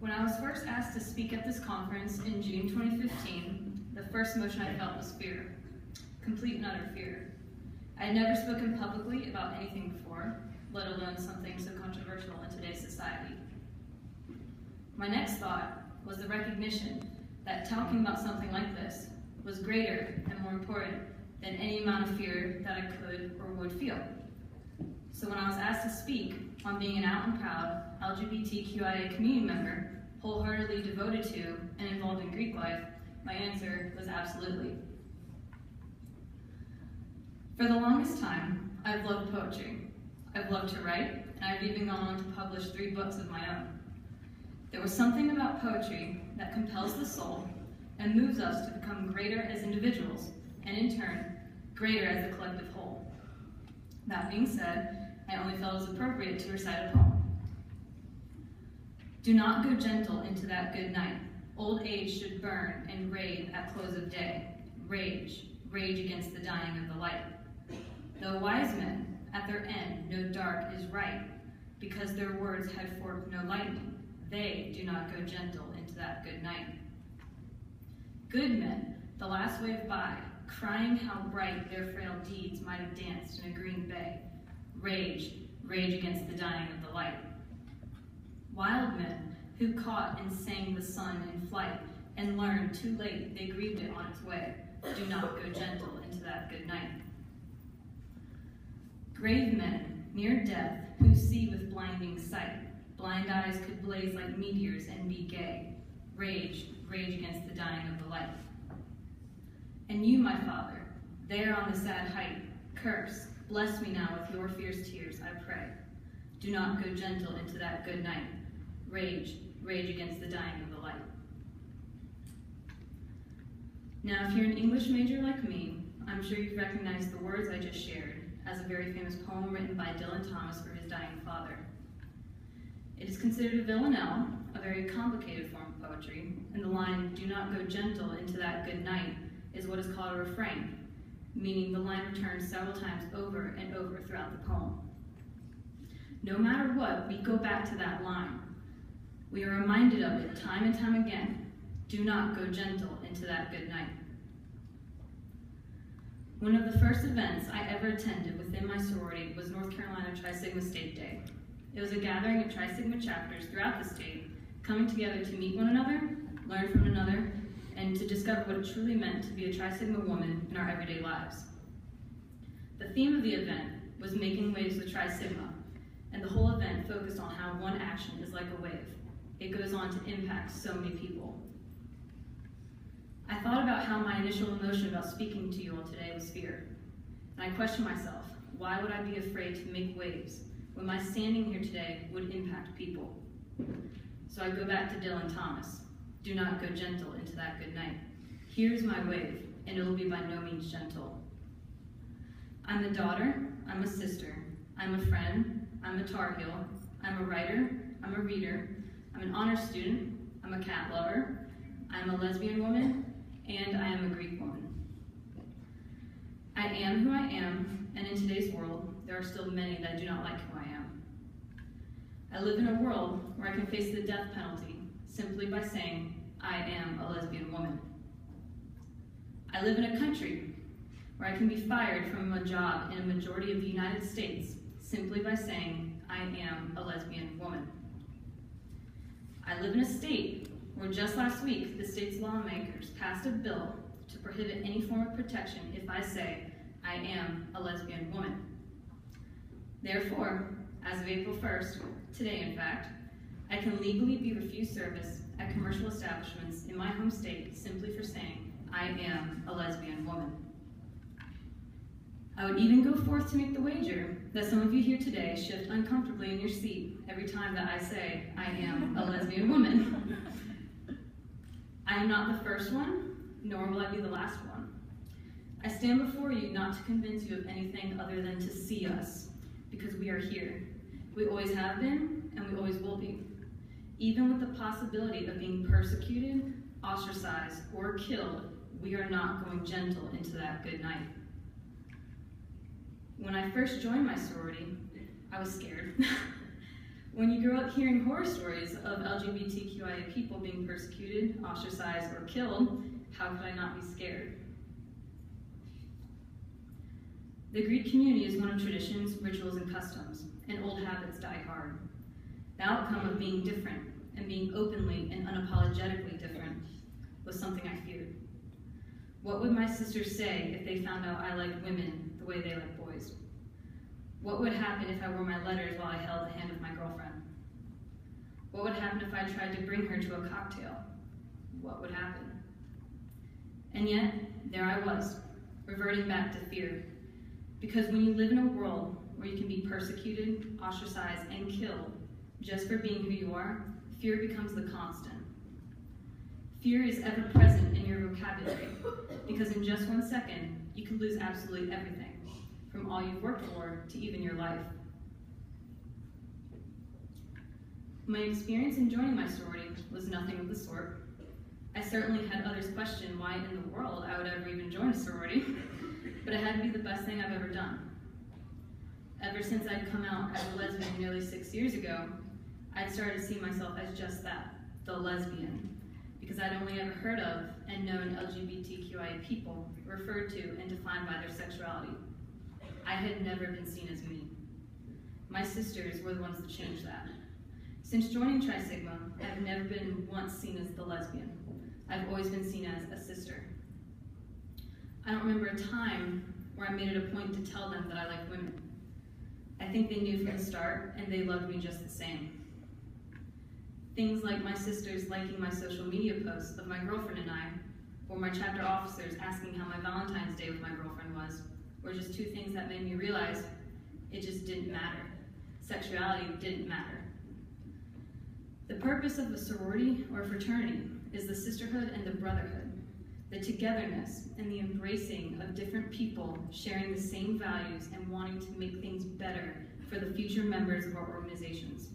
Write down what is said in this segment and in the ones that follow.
When I was first asked to speak at this conference in June 2015, the first emotion I felt was fear, complete and utter fear. I had never spoken publicly about anything before, let alone something so controversial in today's society. My next thought was the recognition that talking about something like this was greater and more important than any amount of fear that I could or would feel. So when I was asked to speak on being an out and proud LGBTQIA community member, wholeheartedly devoted to and involved in Greek life, my answer was absolutely. For the longest time, I've loved poetry. I've loved to write, and I've even gone on to publish 3 books of my own. There was something about poetry that compels the soul and moves us to become greater as individuals, and in turn, greater as a collective whole. That being said, I only felt it was appropriate to recite a poem. Do not go gentle into that good night. Old age should burn and rave at close of day. Rage, rage against the dying of the light. Though wise men, at their end, know dark is right, because their words had forked no lightning, they do not go gentle into that good night. Good men, the last wave by, crying how bright their frail deeds might have danced in a green bay. Rage, rage against the dying of the light. Wild men, who caught and sang the sun in flight, and learned too late they grieved it on its way, do not go gentle into that good night. Grave men, near death, who see with blinding sight, blind eyes could blaze like meteors and be gay. Rage, rage against the dying of the light. And you, my Father, there on the sad height, curse, bless me now with your fierce tears, I pray. Do not go gentle into that good night. Rage, rage against the dying of the light. Now, if you're an English major like me, I'm sure you've recognized the words I just shared as a very famous poem written by Dylan Thomas for his dying father. It is considered a villanelle, a very complicated form of poetry, and the line, do not go gentle into that good night, is what is called a refrain, meaning the line returns several times over and over throughout the poem. No matter what, we go back to that line. We are reminded of it time and time again. Do not go gentle into that good night. One of the first events I ever attended within my sorority was North Carolina Tri Sigma State Day. It was a gathering of Tri Sigma chapters throughout the state, coming together to meet one another, learn from one another, and to discover what it truly meant to be a Tri Sigma woman in our everyday lives. The theme of the event was making waves with Tri Sigma, and the whole event focused on how one action is like a wave. It goes on to impact so many people. I thought about how my initial emotion about speaking to you all today was fear. And I questioned myself, why would I be afraid to make waves when my standing here today would impact people? So I go back to Dylan Thomas. Do not go gentle into that good night. Here's my wave, and it will be by no means gentle. I'm a daughter, I'm a sister, I'm a friend, I'm a Tar Heel, I'm a writer, I'm a reader, I'm an honors student, I'm a cat lover, I'm a lesbian woman, and I am a Greek woman. I am who I am, and in today's world, there are still many that do not like who I am. I live in a world where I can face the death penalty simply by saying, I am a lesbian woman. I live in a country where I can be fired from a job in a majority of the United States simply by saying, I am a lesbian woman. I live in a state where just last week, the state's lawmakers passed a bill to prohibit any form of protection if I say, I am a lesbian woman. Therefore, as of April 1st, today in fact, I can legally be refused service at commercial establishments in my home state simply for saying, I am a lesbian woman. I would even go forth to make the wager that some of you here today shift uncomfortably in your seat every time that I say, I am a lesbian woman. I am not the first one, nor will I be the last one. I stand before you not to convince you of anything other than to see us, because we are here. We always have been, and we always will be. Even with the possibility of being persecuted, ostracized, or killed, we are not going gentle into that good night. When I first joined my sorority, I was scared. When you grow up hearing horror stories of LGBTQIA people being persecuted, ostracized, or killed, how could I not be scared? The Greek community is one of traditions, rituals, and customs, and old habits die hard. The outcome of being different and being openly and unapologetically different was something I feared. What would my sisters say if they found out I liked women the way they like boys? What would happen if I wore my letters while I held the hand of my girlfriend? What would happen if I tried to bring her to a cocktail? What would happen? And yet, there I was, reverting back to fear. Because when you live in a world where you can be persecuted, ostracized, and killed just for being who you are, fear becomes the constant. Fear is ever present in your vocabulary, because in just 1 second, you could lose absolutely everything, from all you've worked for to even your life. My experience in joining my sorority was nothing of the sort. I certainly had others question why in the world I would ever even join a sorority, but it had to be the best thing I've ever done. Ever since I'd come out as a lesbian nearly 6 years ago, I'd started to see myself as just that, the lesbian, because I'd only ever heard of and known LGBTQIA people referred to and defined by their sexuality. I had never been seen as me. My sisters were the ones that changed that. Since joining Tri Sigma, I've never been once seen as the lesbian. I've always been seen as a sister. I don't remember a time where I made it a point to tell them that I like women. I think they knew from the start, and they loved me just the same. Things like my sisters liking my social media posts of my girlfriend and I, or my chapter officers asking how my Valentine's Day with my girlfriend was, were just two things that made me realize it just didn't matter. Sexuality didn't matter. The purpose of a sorority or fraternity is the sisterhood and the brotherhood, the togetherness and the embracing of different people sharing the same values and wanting to make things better for the future members of our organizations.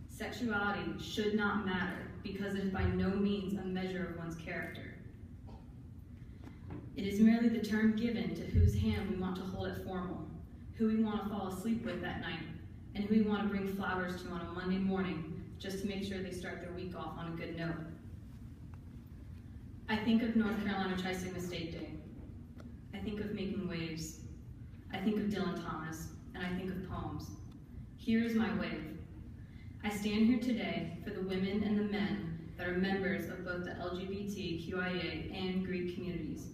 Sexuality should not matter because it is by no means a measure of one's character. It is merely the term given to whose hand we want to hold at formal, who we want to fall asleep with that night, and who we want to bring flowers to on a Monday morning just to make sure they start their week off on a good note. I think of North Carolina Tri Sigma State Day. I think of making waves. I think of Dylan Thomas, and I think of poems. Here is my wave. I stand here today for the women and the men that are members of both the LGBTQIA and Greek communities.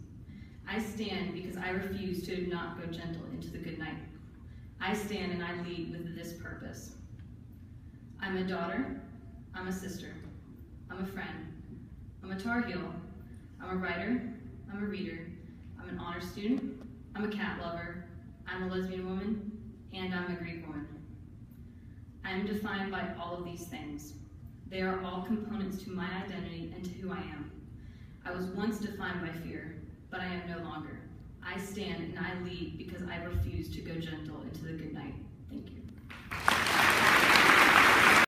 I stand because I refuse to not go gentle into the good night. I stand and I lead with this purpose. I'm a daughter, I'm a sister, I'm a friend, I'm a Tar Heel, I'm a writer, I'm a reader, I'm an honor student, I'm a cat lover, I'm a lesbian woman, and I'm a Greek woman. I am defined by all of these things. They are all components to my identity and to who I am. I was once defined by fear, but I am no longer. I stand and I lead because I refuse to go gentle into the good night. Thank you.